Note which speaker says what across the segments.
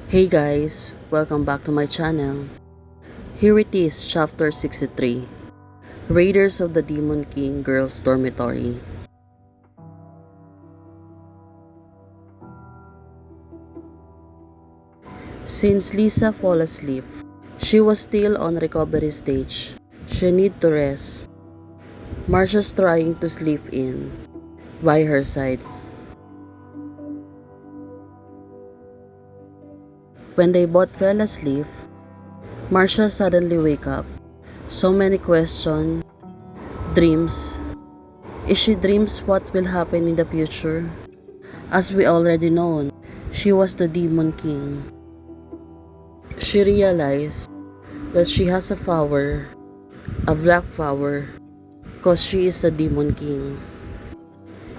Speaker 1: Hey guys, welcome back to my channel. Here it is, chapter 63, Raiders of the Demon King Girls Dormitory. Since Lisa fell asleep, she was still on recovery stage. She need to rest. Marcia's trying to sleep in by her side. When they both fell asleep, Marcia suddenly wake up. So many questions, dreams. Is she dreams what will happen in the future? As we already know, she was the Demon King. She realized that she has a power, a black power, cause she is the Demon King.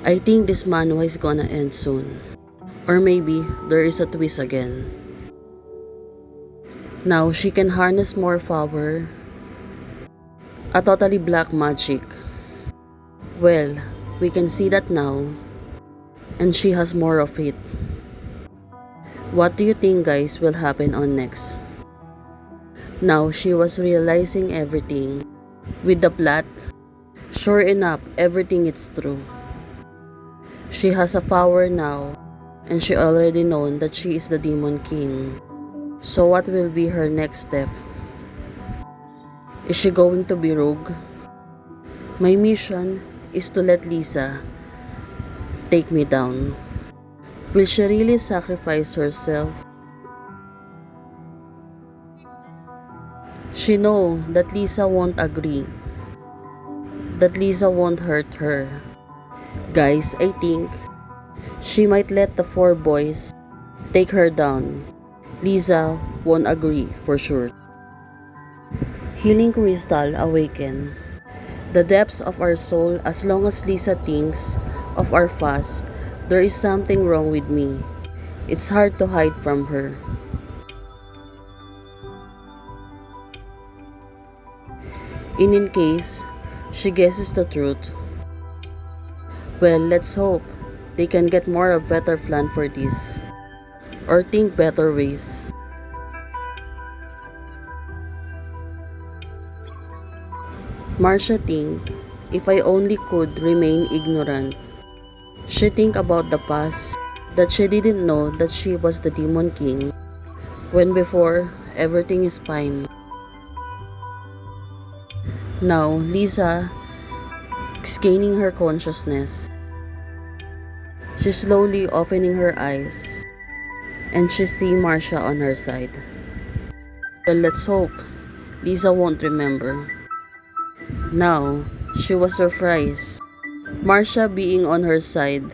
Speaker 1: I think this manhwa is gonna end soon. Or maybe there is a twist again. Now she can harness more power, a totally black magic. Well, we can see that now, and she has more of it. What do you think guys will happen on next? Now she was realizing everything. With the plot, sure enough, everything is true. She has a power now, and she already known that she is the Demon King. So what will be her next step? Is she going to be rogue? My mission is to let Lisa take me down. Will she really sacrifice herself? She know that Lisa won't agree, that Lisa won't hurt her. Guys, I think she might let the four boys take her down. Lisa won't agree for sure. Healing crystal awaken. The depths of our soul. As long as Lisa thinks of our past, there is something wrong with me. It's hard to hide from her. In case she guesses the truth, well, let's hope they can get more of better plan for this, or think better ways. Marcia think, if I only could remain ignorant. She think about the past, that she didn't know that she was the Demon King, when before, everything is fine. Now, Lisa is gaining her consciousness. She's slowly opening her eyes, and she see Marcia on her side. Well, let's hope Lisa won't remember. Now, she was surprised. Marcia being on her side.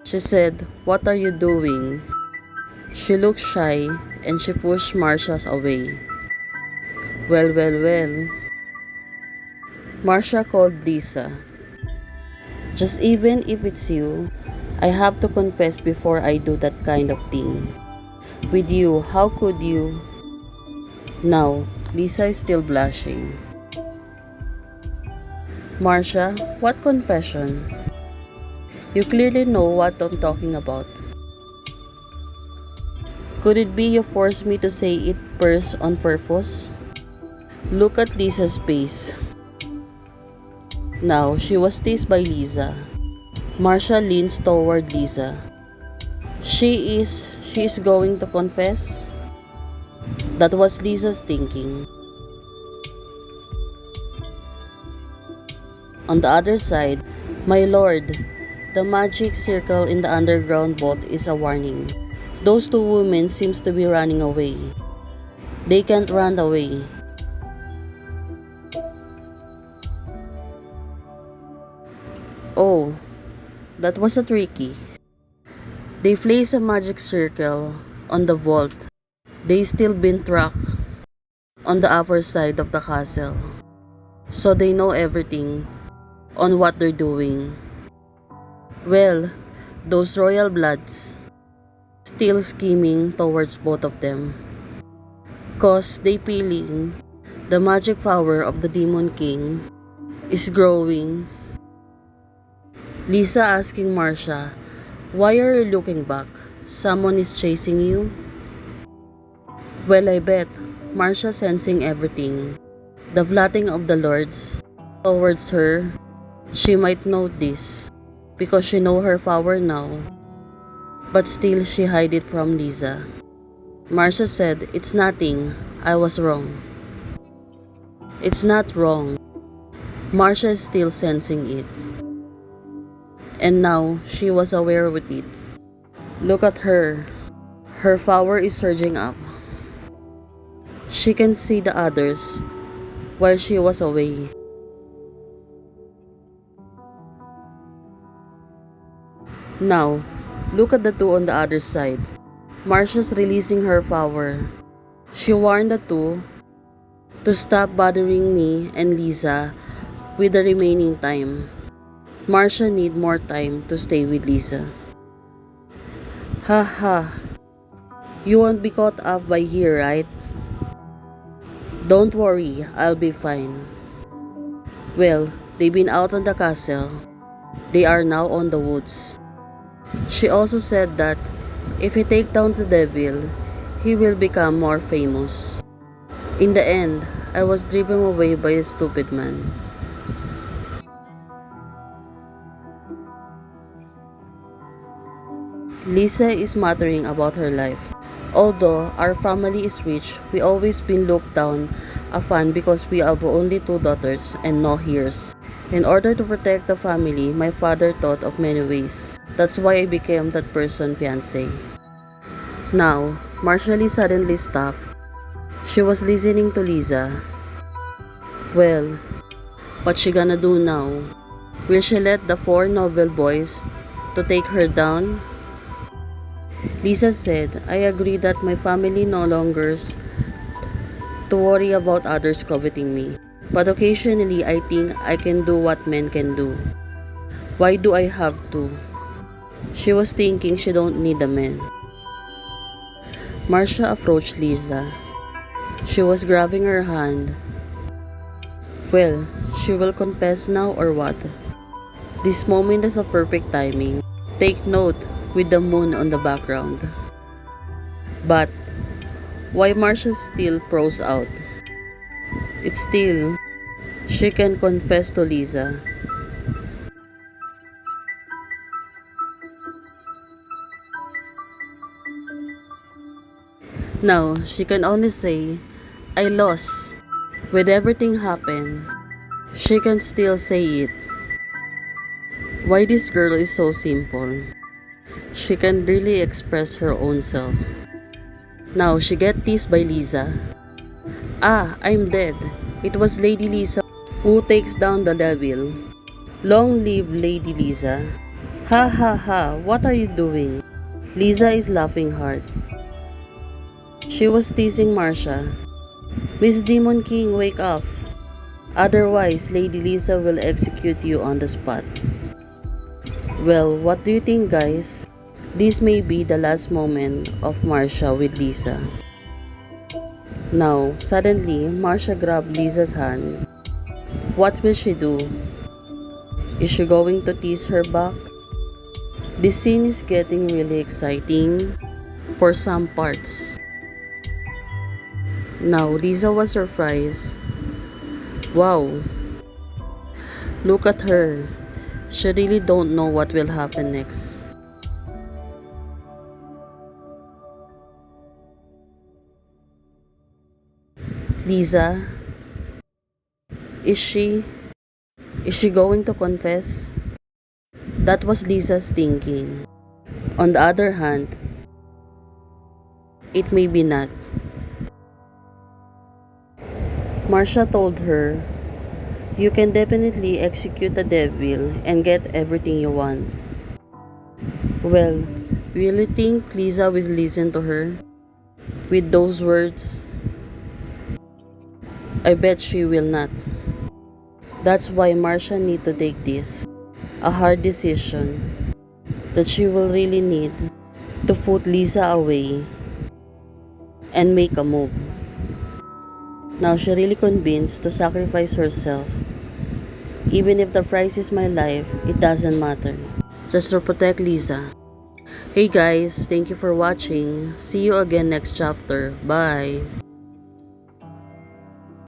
Speaker 1: She said, "What are you doing?" She looked shy and she pushed Marcia away. Well. Marcia called Lisa. Just even if it's you, I have to confess before I do that kind of thing. With you, how could you? Now, Lisa is still blushing. Marcia, what confession? You clearly know what I'm talking about. Could it be you forced me to say it first on purpose? Look at Lisa's face. Now, she was teased by Lisa. Marcia leans toward Lisa. She is going to confess? That was Lisa's thinking. On the other side, my lord, the magic circle in the underground vault is a warning. Those two women seems to be running away. They can't run away. Oh, that was a tricky. They place a magic circle on the vault. They still been tracked on the upper side of the castle. So they know everything on what they're doing. Well, those royal bloods still scheming towards both of them. Cause they feeling the magic power of the Demon King is growing. Lisa asking Marcia, "Why are you looking back? Someone is chasing you?" Well, I bet Marcia sensing everything. The blotting of the Lord's towards her, she might know this because she know her power now, but still she hide it from Lisa. Marcia said, "It's nothing, I was wrong." It's not wrong. Marcia is still sensing it. And now she was aware with it. Look at her. Her power is surging up. She can see the others while she was away. Now, look at the two on the other side. Marcia's releasing her power. She warned the two to stop bothering me and Lisa with the remaining time. Marcia need more time to stay with Lisa. Ha ha. You won't be caught up by here, right? Don't worry, I'll be fine. Well, they've been out on the castle. They are now on the woods. She also said that if he take down the devil, he will become more famous. In the end, I was driven away by a stupid man. Lisa is muttering about her life. Although our family is rich, we always been looked down upon because we have only two daughters and no heirs. In order to protect the family, my father thought of many ways. That's why I became that person fiancé. Now, Marshall suddenly stopped. She was listening to Lisa. Well, what she gonna do now? Will she let the four noble boys to take her down? Lisa said, I agree that my family no longer to worry about others coveting me. But occasionally I think I can do what men can do. Why do I have to? She was thinking she don't need a man. Marcia approached Lisa. She was grabbing her hand. Well, she will confess now or what? This moment is a perfect timing. Take note with the moon on the background. But why Marcia still prows out? It's still, she can confess to Lisa. Now, she can only say, I lost. With everything happened, she can still say it. Why this girl is so simple? She can really express her own self. Now, she get teased by Lisa. Ah, I'm dead. It was Lady Lisa who takes down the devil. Long live Lady Lisa. Ha ha ha, what are you doing? Lisa is laughing hard. She was teasing Marcia. Miss Demon King, wake up. Otherwise, Lady Lisa will execute you on the spot. Well, what do you think, guys? This may be the last moment of Marcia with Lisa. Now, suddenly, Marcia grabbed Lisa's hand. What will she do? Is she going to tease her back? This scene is getting really exciting for some parts. Now, Lisa was surprised. Wow, look at her. She really don't know what will happen next. Lisa, is she going to confess? That was Lisa's thinking. On the other hand, it may be not. Marcia told her, you can definitely execute the devil and get everything you want. Well, will you think Lisa will listen to her with those words? I bet she will not. That's why Marcia need to take this, a hard decision that she will really need to put Lisa away and make a move. Now she really convinced to sacrifice herself. Even if the price is my life, it doesn't matter. Just to protect Lisa. Hey guys, thank you for watching. See you again next chapter. Bye.